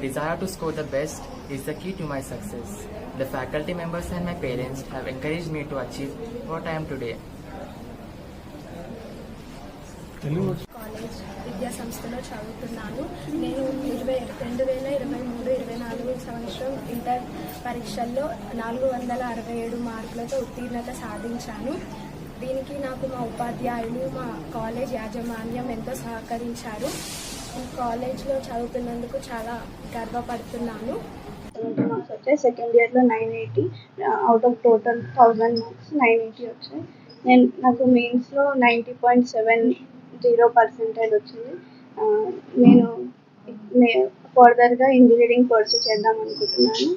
desire to score the best is the key to my success. The faculty members and my parents have encouraged me to achieve what I am today. College విద్యా సంస్థలో చదువుతున్నాను. నేను 2023-24 సంవత్సరం inter పరీక్షల్లో 467 మార్కులతో ఉత్తీర్ణత సాధించాను. దీనికి నాకు మా ఉపాధ్యాయులు, మా కాలేజ్ యాజమాన్యం ఎంతో సహకరించారు. ఈ కాలేజ్లో చదువుతున్నందుకు చాలా గర్వపడుతున్నాను. మార్క్స్ వచ్చాయి. సెకండ్ ఇయర్లో 980, అవుట్ ఆఫ్ టోటల్ 1000 మార్క్స్ 980 వచ్చాయి. నాకు మెయిన్స్లో 90.70% వచ్చింది. నేను ఫర్దర్గా ఇంజనీరింగ్ పర్సూ చేద్దాం అనుకుంటున్నాను.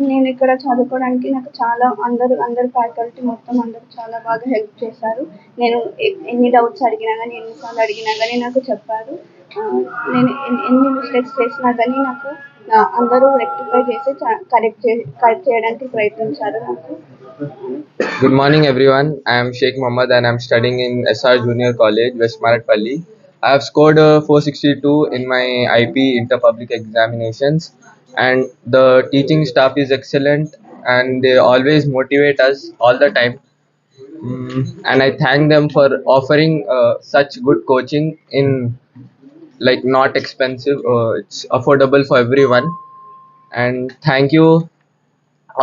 నేను ఇక్కడ చదువుకోవడానికి నాకు చాలా అందరు ఫ్యాకల్టీ మొత్తం అందరూ చాలా బాగా హెల్ప్ చేశారు. నేను ఎన్ని డౌట్స్ అడిగినా కానీ, ఎన్నిసార్లు అడిగినా కానీ నాకు చెప్పారు. నేను ఎన్ని మిస్టేక్స్ చేసినా కానీ నాకు అందరూ రెక్టిఫై చేసి కరెక్ట్ చేయడానికి ప్రయత్నించారు నాకు. Good morning everyone. I am Sheikh Mohammed and I am studying in SR Junior College, West Maratpalli. I have scored 462 in my IP Inter Public Examinations, and the teaching staff is excellent and they always motivate us all the time. And I thank them for offering such good coaching in like not expensive, it's affordable for everyone. And thank you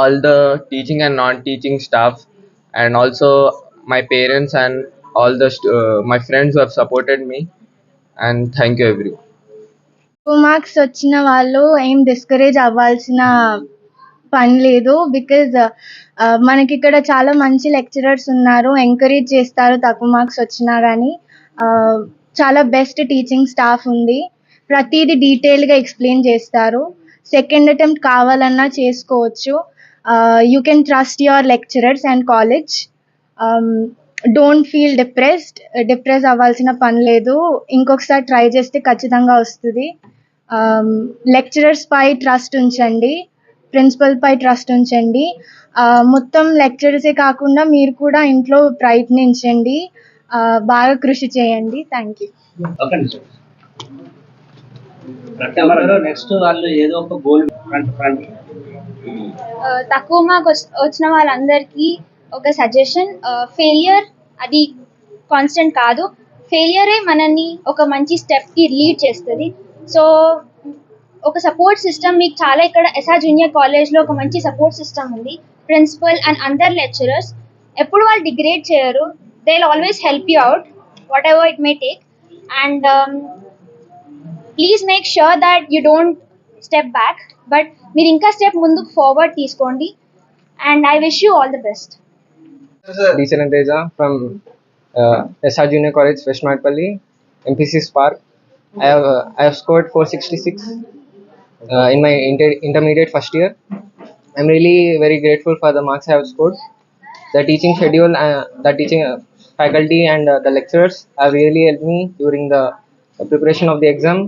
all the teaching and non-teaching staff, and also my parents and all the my friends who have supported me, and thank you everyone. Marks వచ్చిన వాళ్ళు ఏం discourage అవ్వాల్సిన పని లేదు. Because మనకి ఇక్కడ చాలా మంచి లెక్చరర్స్ ఉన్నారు, ఎంకరేజ్ చేస్తారు. తక్కువ మార్క్స్ వచ్చినా కానీ చాలా బెస్ట్ టీచింగ్ స్టాఫ్ ఉంది. ప్రతిదీ డీటెయిల్గా ఎక్స్ప్లెయిన్ చేస్తారు. సెకండ్ అటెంప్ట్ కావాలన్నా చేసుకోవచ్చు. You can trust your lecturers and college. Don't feel depress అవ్వాల్సిన పని లేదు. ఇంకొకసారి ట్రై చేస్తే ఖచ్చితంగా వస్తుంది. లెక్చరర్స్ పై ట్రస్ట్ ఉంచండి, ప్రిన్సిపల్ పై ట్రస్ట్ ఉంచండి. మొత్తం లెక్చరర్సే కాకుండా మీరు కూడా ఇంట్లో ప్రయత్నించండి, బాగా కృషి చేయండి. Thank you. నెక్స్ట్ వాళ్ళు ఏదో ఒక గోల్ తక్కువ మార్క్స్ వచ్చిన వాళ్ళందరికీ ఒక సజెషన్, ఫెయిలియర్ అది కాన్స్టెంట్ కాదు. ఫెయిలియరే మనల్ని ఒక మంచి స్టెప్కి లీడ్ చేస్తుంది. సో ఒక సపోర్ట్ సిస్టమ్ మీకు చాలా ఇక్కడ ఎస్ఆర్ జూనియర్ కాలేజ్లో ఒక మంచి సపోర్ట్ సిస్టమ్ ఉంది. ప్రిన్సిపల్ అండ్ అందర్ లెక్చరర్స్ ఎప్పుడు వాళ్ళు డిగ్రేడ్ చేయరు. They will always help you out what ever it may take. And please make sure that you don't step back, but మీరు ఇంకా స్టెప్ ముందుకు ఫార్వర్డ్ తీసుకోండి. And I wish you all the best. Deesan Teja from SR Junior College, West Maratpalli, MPC Spark. I have scored 466 in my intermediate first year. I'm really very grateful for the marks I have scored. The teaching schedule, the teaching faculty and the lecturers have really helped me during the preparation of the exam.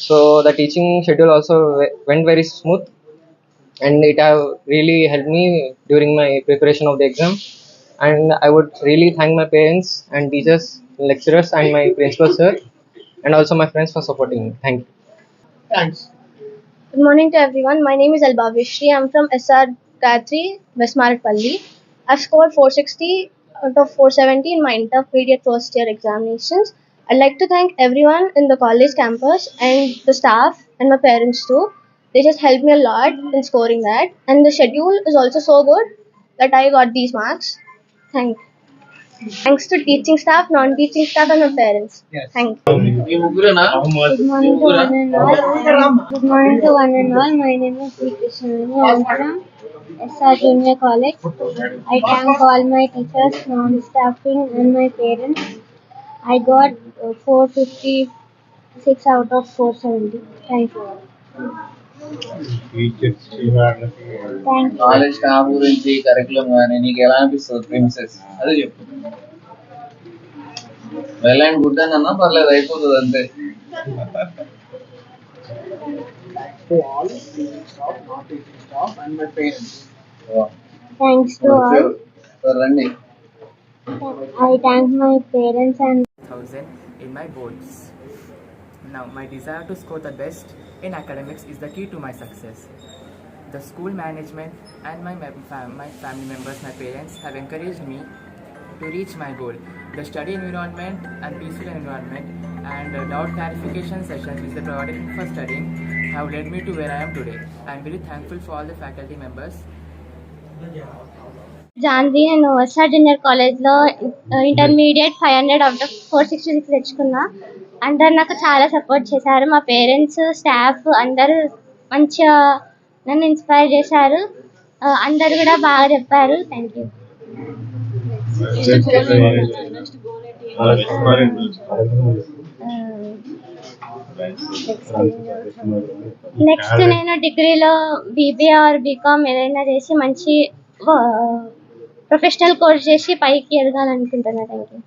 So the teaching schedule also went very smooth, and it have really helped me during my preparation of the exam. And I would really thank my parents and teachers, lecturers and my principal sir, and also my friends for supporting me. Thank you. Thanks. Good morning to everyone. My name is Albavishri. I'm from SR Gayatri, West Maratpalli. I've scored 460 out of 470 in my intermediate first year examinations. I'd like to thank everyone in the college campus and the staff and my parents too. They just helped me a lot in scoring that. And the schedule is also so good that I got these marks. Thanks to teaching staff, non-teaching staff and my parents. Yes. Thank you. Good morning to one and all. Good morning to one and all. My name is Sri Krishnaveni. I'm from SR Junior College. I thank all my teachers, non-staffing and my parents. I got 456 out of 470. Thank you. College staff గురించి, curriculum కానీ నీకు ఎలా అనిపిస్తుంది? Princess అదే చెప్పు. Well and good అని అన్నా పర్లేదు, అయిపోతుంది అంతే. thanks to all teaching staff, non-teaching staff, and my parents. Thanks to all. రండి. I thank my parents and 1000 in my boards. Now, my desire to score the best in academics is the key to my success. The school management and my family members, my parents, have encouraged me to reach my goal. The study environment and peaceful environment and doubt clarification sessions which they provided for studying have led me to where I am today. I am very thankful for all the faculty members. Janhvi, నేను SR junior కాలేజ్లో intermediate 500 out of 466 తెచ్చుకున్నా. అందరు నాకు చాలా support చేశారు. మా parents, staff అందరూ మంచిగా నన్ను ఇన్స్పైర్ చేశారు. అందరు కూడా బాగా చెప్పారు. Thank you. నెక్స్ట్ నేను డిగ్రీలో బీబీఏ ఆర్ బీకామ్ ఏదైనా చేసి మంచి ప్రొఫెషనల్ కోర్స్ చేసి పైకి ఎదగాలనుకుంటున్నా. Thank you.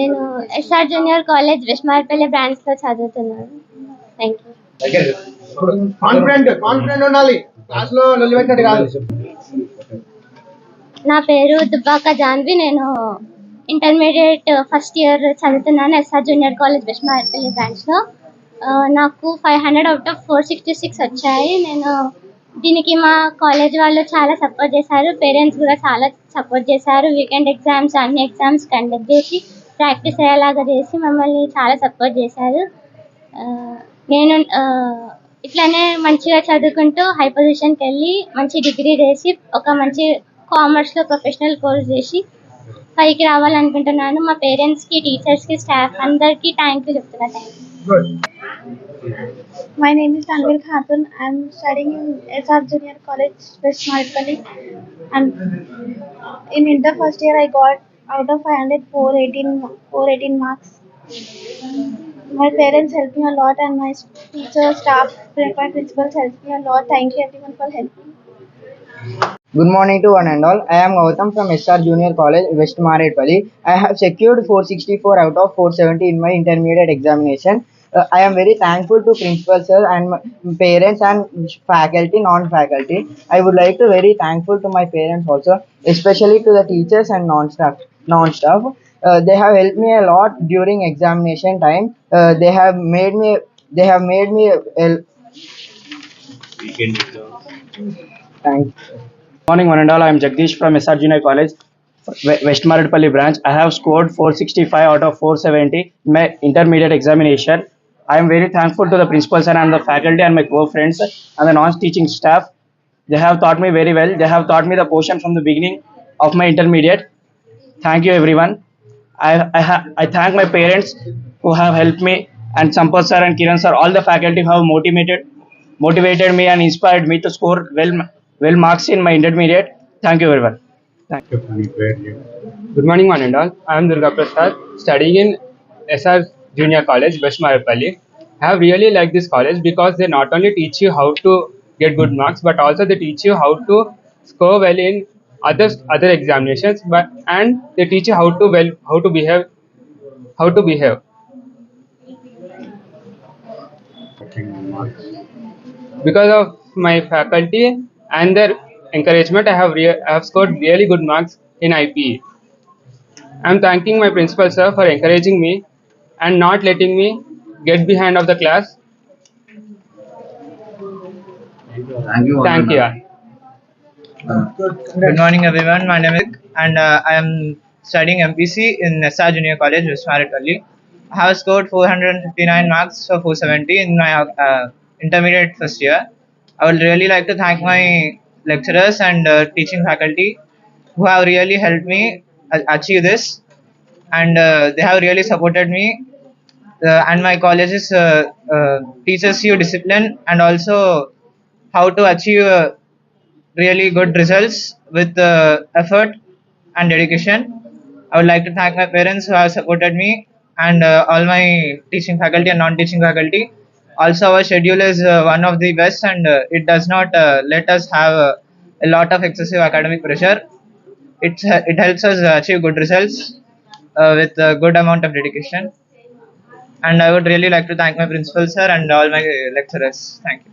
నేను SR junior college west Marredpally branch లో చదువుతున్నాను. Thank you. కాన్ఫిడెంట్ ఉండాలి, క్లాస్ లో నిలబెట్టినట్టు కాదు. నా పేరు దుబ్బాక జాన్వి. నేను ఇంటర్మీడియట్ ఫస్ట్ ఇయర్ చదువుతున్నాను SR junior college west Marredpally బ్రాంచ్లో. నాకు 500 అవుట్ ఆఫ్ 466 వచ్చాయి. నేను దీనికి మా కాలేజ్ వాళ్ళు చాలా సపోర్ట్ చేశారు. పేరెంట్స్ కూడా చాలా సపోర్ట్ చేశారు. వీకెండ్ ఎగ్జామ్స్, అన్ని ఎగ్జామ్స్ కండక్ట్ చేసి ప్రాక్టీస్ అయ్యేలాగా చేసి మమ్మల్ని చాలా సపోర్ట్ చేశారు. నేను ఇట్లానే మంచిగా చదువుకుంటూ హై పొజిషన్కి వెళ్ళి మంచి డిగ్రీ చేసి ఒక మంచి కామర్స్లో ప్రొఫెషనల్ కోర్స్ చేసి పైకి రావాలనుకుంటున్నాను. మా పేరెంట్స్కి, టీచర్స్కి, స్టాఫ్ అందరికీ థ్యాంక్ యూ చెప్తున్నా. My name is Tanvir Khatun. I am studying in SR Junior College, West Maredpalli. And in inter first year, I got out of 500 418 marks. My parents helped me a lot, and my teachers, staff, my principals helped me a lot. Thank you everyone for helping. Good morning to one and all. I am Gautam from SR Junior College, West Maredpalli. I have secured 464 out of 470 in my intermediate examination. I am very thankful to principal sir and my parents and faculty, non-faculty. I would like to very thankful to my parents also, especially to the teachers and non-staff. They have helped me a lot during examination time. They have made me. Thank you. Morning one and all, I am Jagdish from SR Junior College, West Maredpalli branch. I have scored 465 out of 470 in my intermediate examination. I am very thankful to the principal sir and the faculty and my co-friends and the non-teaching staff. They have taught me very well. They have taught me the portion from the beginning of my intermediate. Thank you everyone. I thank my parents who have helped me, and Sampath sir and Kiran sir, all the faculty who have motivated me and inspired me to score well marks in my intermediate. Thank you everyone. Thank you. Good morning one and all. I am Durga Prasad, studying in SR Junior College, West Maredpalli. I have really liked this college because they not only teach you how to get good marks, but also they teach you how to score well in other examinations. And they teach you how to behave. Because of my faculty and their encouragement, I have scored really good marks in IPE. I am thanking my principal sir for encouraging me and not letting me get behind of the class. Thank you. Good morning everyone. My name is and I am studying MPC in SR Junior College, West Maredpalli. I have scored 459 marks for 470 in my intermediate first year. I would really like to thank my lecturers and teaching faculty who have really helped me achieve this, and they have really supported me. And my colleges teaches you discipline and also how to achieve really good results with effort and dedication. I would like to thank my parents who have supported me, and all my teaching faculty and non-teaching faculty. Also, our schedule is one of the best, and it does not let us have a lot of excessive academic pressure. it helps us achieve good results with a good amount of dedication. And I would really like to thank my principal sir and all my lecturers. Thank you.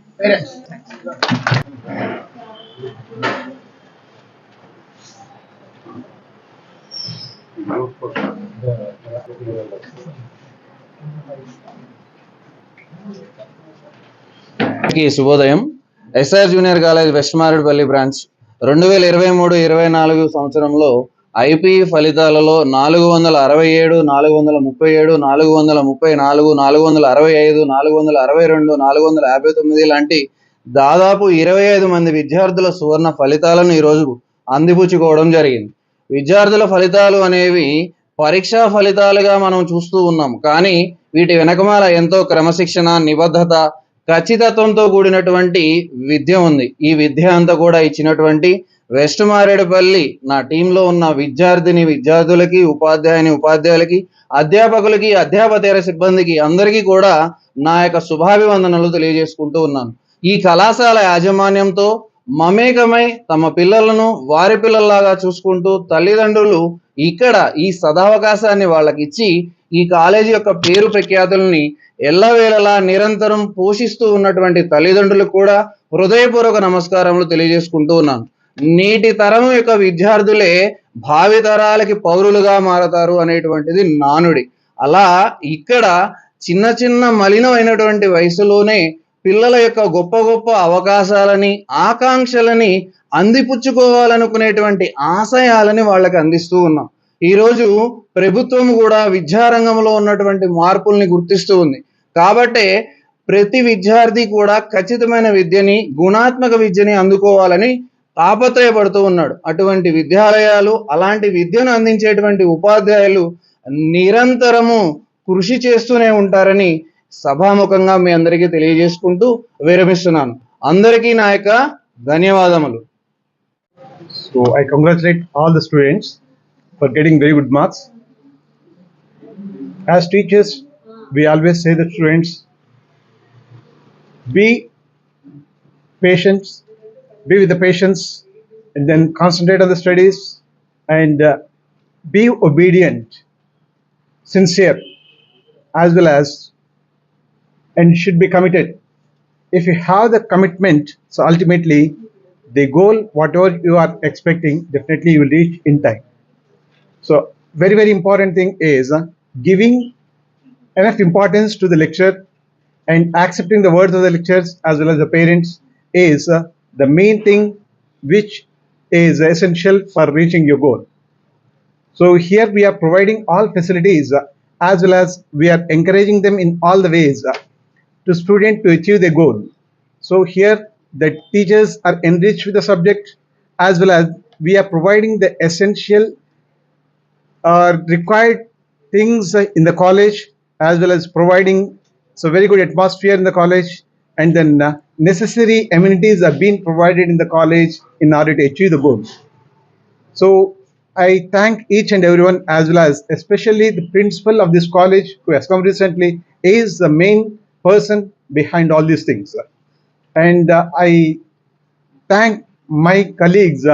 శుభోదయం. SR junior college west Marredpally బ్రాంచ్ 2023-24 సంవత్సరంలో IP ఫలితాలలో 467, 437, 434, 465, 462, 459 లాంటి దాదాపు 25 మంది విద్యార్థుల సువర్ణ ఫలితాలను ఈరోజు అందిపుచ్చుకోవడం జరిగింది. విద్యార్థుల ఫలితాలు అనేవి పరీక్షా ఫలితాలుగా మనం చూస్తూ ఉన్నాం, కానీ వీటి వెనకమాల ఎంతో క్రమశిక్షణ, నిబద్ధత, ఖచ్చితత్వంతో కూడినటువంటి విద్య ఉంది. ఈ విద్య అంతా కూడా ఇచ్చినటువంటి వెస్ట్ మారేడుపల్లి నా టీంలో ఉన్న విద్యార్థులకి, ఉపాధ్యాయులకి, అధ్యాపకులకి, అధ్యాపకేతర సిబ్బందికి అందరికీ కూడా నా యొక్క శుభాభివందనలు తెలియజేసుకుంటూ ఉన్నాను. ఈ కళాశాల యాజమాన్యంతో మమేకమై తమ పిల్లలను వారి పిల్లల్లాగా చూసుకుంటూ తల్లిదండ్రులు ఇక్కడ ఈ సదావకాశాన్ని వాళ్ళకి ఇచ్చి ఈ కాలేజీ యొక్క పేరు ప్రఖ్యాతుల్ని ఎల్లవేళలా నిరంతరం పోషిస్తూ ఉన్నటువంటి తల్లిదండ్రులకు కూడా హృదయపూర్వక నమస్కారములు తెలియజేసుకుంటూ ఉన్నాను. నేటి తరం యొక్క విద్యార్థులే భావితరాలకి పౌరులుగా మారతారు అనేటువంటిది నానుడి. అలా ఇక్కడ చిన్న చిన్న మలినమైనటువంటి వయసులోనే పిల్లల యొక్క గొప్ప గొప్ప అవకాశాలని, ఆకాంక్షలని అందిపుచ్చుకోవాలనుకునేటువంటి ఆశయాలని వాళ్ళకి అందిస్తూ ఉన్నాం. ఈరోజు ప్రభుత్వం కూడా విద్యారంగంలో ఉన్నటువంటి మార్పుల్ని గుర్తిస్తూ ఉంది. కాబట్టే ప్రతి విద్యార్థి కూడా ఖచ్చితమైన విద్యని, గుణాత్మక విద్యని అందుకోవాలని తాపత్రయపడుతూ ఉన్నాడు. అటువంటి విద్యాలయాలు, అలాంటి విద్యను అందించేటువంటి ఉపాధ్యాయులు నిరంతరము కృషి చేస్తూనే ఉంటారని సభాముఖంగా మీ అందరికీ తెలియజేసుకుంటూ విరమిస్తున్నాను. అందరికీ నా యొక్క ధన్యవాదములు. So I congratulate all the students for getting very good marks. As teachers, we always say to students, be patient, be with the patients, and then concentrate on the studies, and be obedient, sincere, as well as, and should be committed. If you have the commitment, so ultimately the goal, whatever you are expecting, definitely you will reach in time. So very, very important thing is giving enough importance to the lecture and accepting the words of the lecturers as well as the parents is the main thing which is essential for reaching your goal. So here we are providing all facilities as well as we are encouraging them in all the ways to student to achieve their goal. So here the teachers are enriched with the subject as well as we are providing the essential required things in the college as well as providing so very good atmosphere in the college, and then necessary amenities are being provided in the college in order to achieve the goals. So I thank each and everyone as well as especially the principal of this college who has come recently is the main person behind all these things. And I thank my colleagues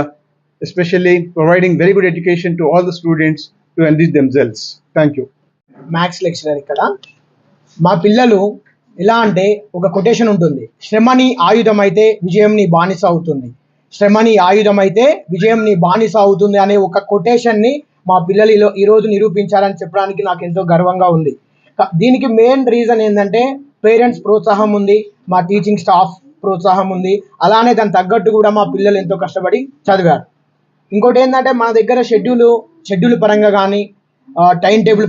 especially providing very good education to all the students to enrich themselves. Thank you. Maths lecturer ఇక్కడ. మా పిల్లలు ఎలా అంటే ఒక quotation ఉంటుంది, శ్రమని ఆయుధం అయితే విజయం నీ బానిస అవుతుంది, శ్రమని ఆయుధం అయితే విజయం నీ బానిస అవుతుంది అనే ఒక కొటేషన్ని మా పిల్లలు ఈరోజు నిరూపించారని చెప్పడానికి నాకు ఎంతో గర్వంగా ఉంది. దీనికి మెయిన్ రీజన్ ఏంటంటే పేరెంట్స్ ప్రోత్సాహం ఉంది, మా టీచింగ్ స్టాఫ్ ప్రోత్సాహం ఉంది, అలానే దానికి తగ్గట్టు కూడా మా పిల్లలు ఎంతో కష్టపడి చదివారు. ఇంకోటి ఏంటంటే మన దగ్గర షెడ్యూల్ పరంగా కానీ టైం టేబుల్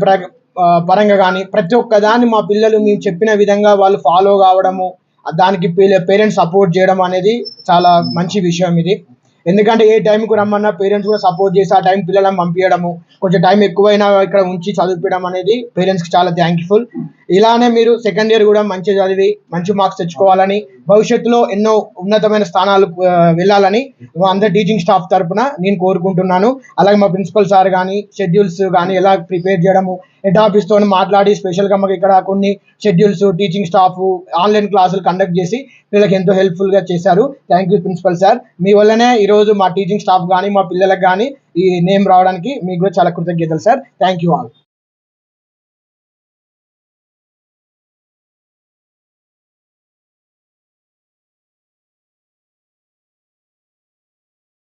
పరంగా కానీ ప్రతి ఒక్క దాన్ని మా పిల్లలు మేము చెప్పిన విధంగా వాళ్ళు ఫాలో కావడము, దానికి పేరెంట్స్ సపోర్ట్ చేయడం అనేది చాలా మంచి విషయం ఇది. ఎందుకంటే ఏ టైంకు రమ్మన్నా పేరెంట్స్ కూడా సపోర్ట్ చేసి ఆ టైం పిల్లలను పంపించడము, కొంచెం టైం ఎక్కువైనా ఇక్కడ ఉంచి చదివించడం అనేది పేరెంట్స్కి చాలా థ్యాంక్ఫుల్. ఇలానే మీరు సెకండ్ ఇయర్ కూడా మంచి చదివి మంచి మార్క్స్ తెచ్చుకోవాలని, భవిష్యత్తులో ఎన్నో ఉన్నతమైన స్థానాలు వెళ్ళాలని అందరు టీచింగ్ స్టాఫ్ తరఫున నేను కోరుకుంటున్నాను. అలాగే మా ప్రిన్సిపల్ సార్ కానీ షెడ్యూల్స్ కానీ ఎలా ప్రిపేర్ చేయడము, హెడ్ ఆఫీస్తో మాట్లాడి స్పెషల్గా మాకు ఇక్కడ కొన్ని షెడ్యూల్స్, టీచింగ్ స్టాఫ్, ఆన్లైన్ క్లాసులు కండక్ట్ చేసి పిల్లలకి ఎంతో హెల్ప్ఫుల్గా చేశారు. Thank you principal sir. మీ వల్లనే ఈరోజు మా టీచింగ్ స్టాఫ్ కానీ మా పిల్లలకు కానీ ఈ నేమ్ రావడానికి మీకు కూడా చాలా కృతజ్ఞతలు సార్. Thank you all.